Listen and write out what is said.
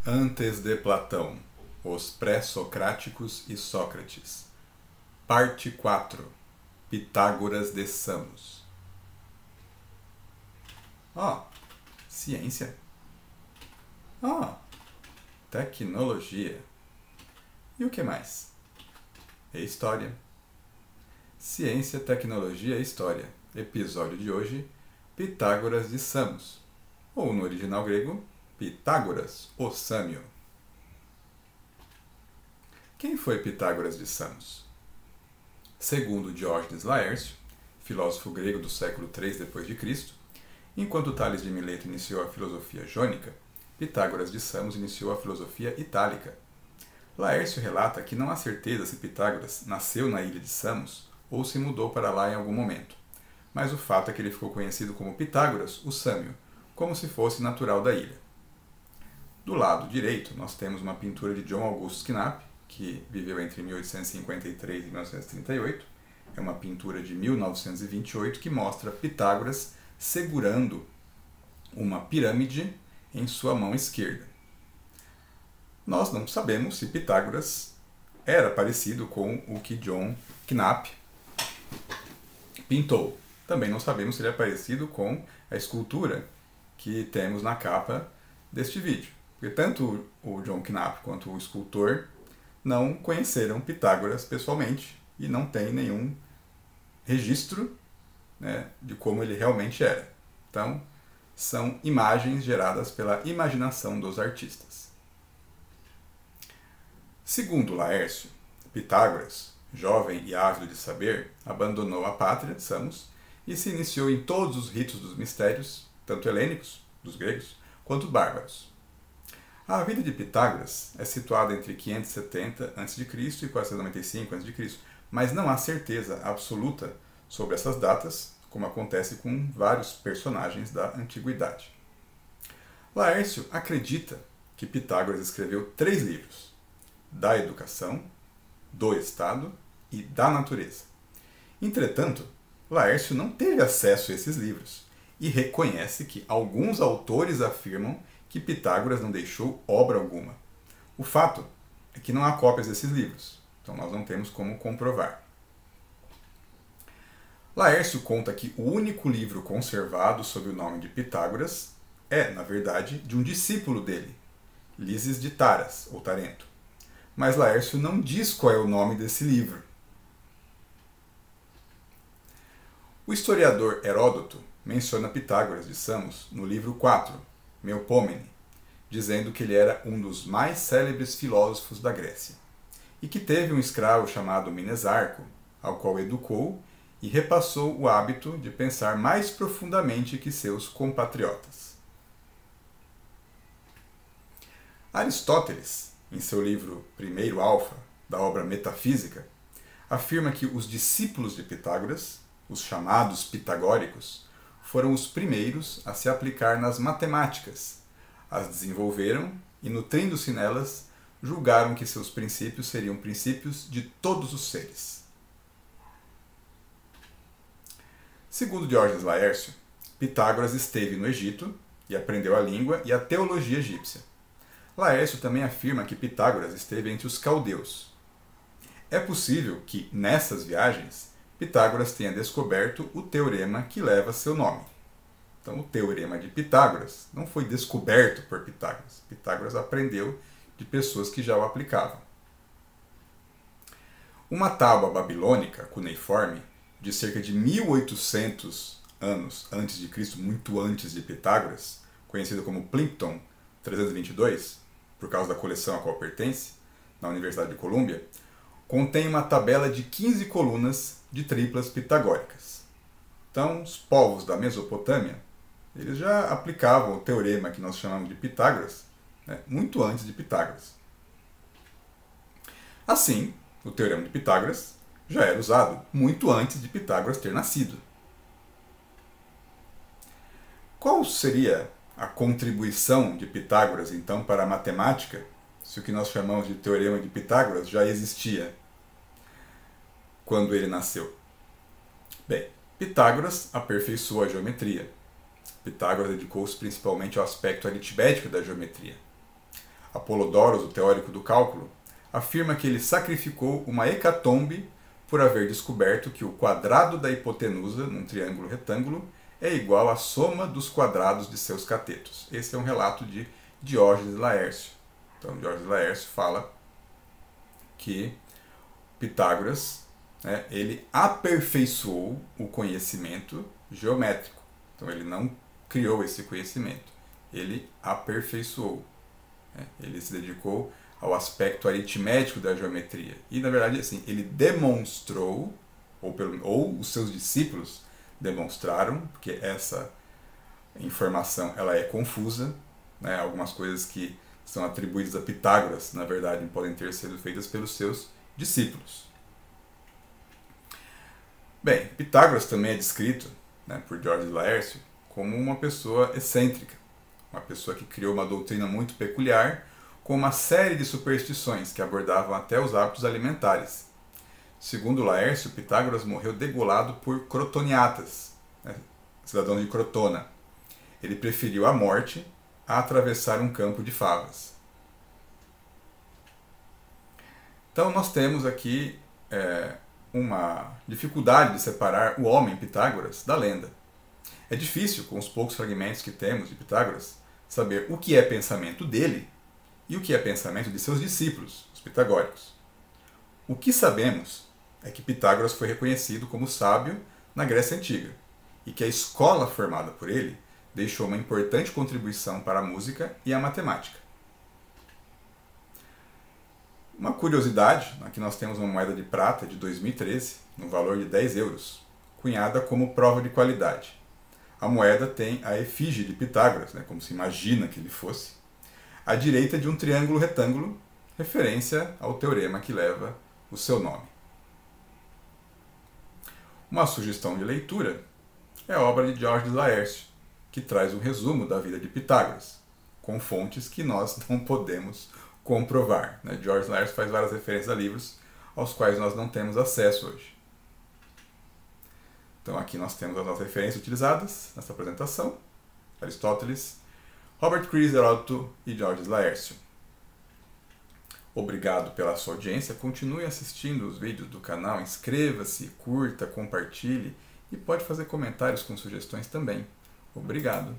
Antes de Platão, os pré-socráticos e Sócrates. Parte 4. Pitágoras de Samos. Ciência. Tecnologia. E o que mais? História. Ciência, tecnologia e história. Episódio de hoje, Pitágoras de Samos. Ou no original grego, Pitágoras, o Sâmio. Quem foi Pitágoras de Samos? Segundo Diógenes Laércio, filósofo grego do século III d.C., enquanto Tales de Mileto iniciou a filosofia jônica, Pitágoras de Samos iniciou a filosofia itálica. Laércio relata que não há certeza se Pitágoras nasceu na ilha de Samos ou se mudou para lá em algum momento, mas o fato é que ele ficou conhecido como Pitágoras, o Sâmio, como se fosse natural da ilha. Do lado direito, nós temos uma pintura de John Augustus Knapp, que viveu entre 1853 e 1938. É uma pintura de 1928 que mostra Pitágoras segurando uma pirâmide em sua mão esquerda. Nós não sabemos se Pitágoras era parecido com o que John Knapp pintou. Também não sabemos se ele é parecido com a escultura que temos na capa deste vídeo. Porque tanto o John Knapp quanto o escultor não conheceram Pitágoras pessoalmente e não tem nenhum registro, de como ele realmente era. Então, são imagens geradas pela imaginação dos artistas. Segundo Laércio, Pitágoras, jovem e ávido de saber, abandonou a pátria, Samos, e se iniciou em todos os ritos dos mistérios, tanto helênicos, dos gregos, quanto bárbaros. A vida de Pitágoras é situada entre 570 a.C. e 495 a.C., mas não há certeza absoluta sobre essas datas, como acontece com vários personagens da antiguidade. Laércio acredita que Pitágoras escreveu 3 livros: da educação, do Estado e da natureza. Entretanto, Laércio não teve acesso a esses livros e reconhece que alguns autores afirmam que Pitágoras não deixou obra alguma. O fato é que não há cópias desses livros, então nós não temos como comprovar. Laércio conta que o único livro conservado sob o nome de Pitágoras é, na verdade, de um discípulo dele, Lises de Taras, ou Tarento. Mas Laércio não diz qual é o nome desse livro. O historiador Heródoto menciona Pitágoras de Samos no livro 4, Melpômene, dizendo que ele era um dos mais célebres filósofos da Grécia, e que teve um escravo chamado Menesarco, ao qual educou e repassou o hábito de pensar mais profundamente que seus compatriotas. Aristóteles, em seu livro Primeiro Alfa, da obra Metafísica, afirma que os discípulos de Pitágoras, os chamados pitagóricos, foram os primeiros a se aplicar nas matemáticas, as desenvolveram e, nutrindo-se nelas, julgaram que seus princípios seriam princípios de todos os seres. Segundo Diógenes Laércio, Pitágoras esteve no Egito e aprendeu a língua e a teologia egípcia. Laércio também afirma que Pitágoras esteve entre os caldeus. É possível que, nessas viagens, Pitágoras tenha descoberto o teorema que leva seu nome. Então, o teorema de Pitágoras não foi descoberto por Pitágoras. Pitágoras aprendeu de pessoas que já o aplicavam. Uma tábua babilônica cuneiforme, de cerca de 1800 anos antes de Cristo, muito antes de Pitágoras, conhecida como Plimpton 322, por causa da coleção a qual pertence, na Universidade de Colômbia, contém uma tabela de 15 colunas de triplas pitagóricas. Então, os povos da Mesopotâmia, eles já aplicavam o teorema que nós chamamos de Pitágoras, muito antes de Pitágoras. Assim, o teorema de Pitágoras já era usado muito antes de Pitágoras ter nascido. Qual seria a contribuição de Pitágoras, então, para a matemática, se o que nós chamamos de teorema de Pitágoras já existia quando ele nasceu? Bem, Pitágoras aperfeiçoou a geometria. Pitágoras dedicou-se principalmente ao aspecto aritmético da geometria. Apolodoros, o teórico do cálculo, afirma que ele sacrificou uma hecatombe por haver descoberto que o quadrado da hipotenusa, num triângulo retângulo, é igual à soma dos quadrados de seus catetos. Esse é um relato de Diógenes Laércio. Então, Diógenes Laércio fala que Pitágoras, né, ele aperfeiçoou o conhecimento geométrico. Então, ele não criou esse conhecimento, ele aperfeiçoou. Né? Ele se dedicou ao aspecto aritmético da geometria. E, na verdade, assim, ele demonstrou, ou os seus discípulos demonstraram, porque essa informação ela é confusa, né? Algumas coisas que são atribuídas a Pitágoras, na verdade, podem ter sido feitas pelos seus discípulos. Bem, Pitágoras também é descrito, né, por Diógenes Laércio como uma pessoa excêntrica, uma pessoa que criou uma doutrina muito peculiar, com uma série de superstições que abordavam até os hábitos alimentares. Segundo Laércio, Pitágoras morreu degolado por crotoniatas, né, cidadãos de Crotona. Ele preferiu a morte a atravessar um campo de favas. Então nós temos aqui uma dificuldade de separar o homem Pitágoras da lenda. É difícil, com os poucos fragmentos que temos de Pitágoras, saber o que é pensamento dele e o que é pensamento de seus discípulos, os pitagóricos. O que sabemos é que Pitágoras foi reconhecido como sábio na Grécia Antiga e que a escola formada por ele deixou uma importante contribuição para a música e a matemática. Uma curiosidade, aqui nós temos uma moeda de prata de 2013, no valor de 10 euros, cunhada como prova de qualidade. A moeda tem a efígie de Pitágoras, né, como se imagina que ele fosse, à direita de um triângulo retângulo, referência ao teorema que leva o seu nome. Uma sugestão de leitura é a obra de Diógenes Laércio, que traz um resumo da vida de Pitágoras, com fontes que nós não podemos comprovar. Né? Diógenes Laércio faz várias referências a livros aos quais nós não temos acesso hoje. Então aqui nós temos as nossas referências utilizadas nessa apresentação: Aristóteles, Robert Crease, Heródoto e Diógenes Laércio. Obrigado pela sua audiência, continue assistindo os vídeos do canal, inscreva-se, curta, compartilhe e pode fazer comentários com sugestões também. Obrigado!